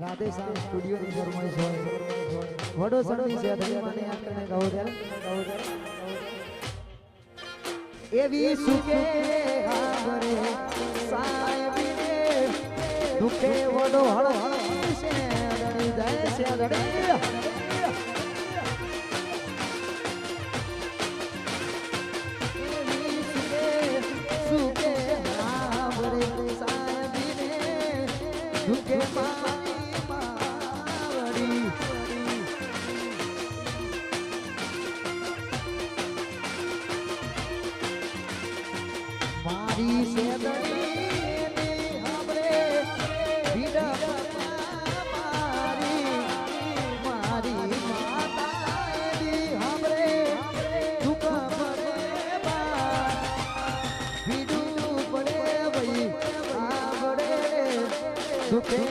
Radheshyam studio ની ફરમાઈશ હોય વડો સરની છે ધર્મને યાદ કરીને ગાઓ ત્યારે એવી સુકે આબરે સાહેબીને દુખે વડો હળ છે દડી જાય છે દડી સુકે આબરે સાહેબીને દુખે મારી માવડી મારી સેદણી આપણે વિડા મારી મારી માતા એની આપણે દુખા પડે બા વિડું પડે ભાઈ આપણે દુખે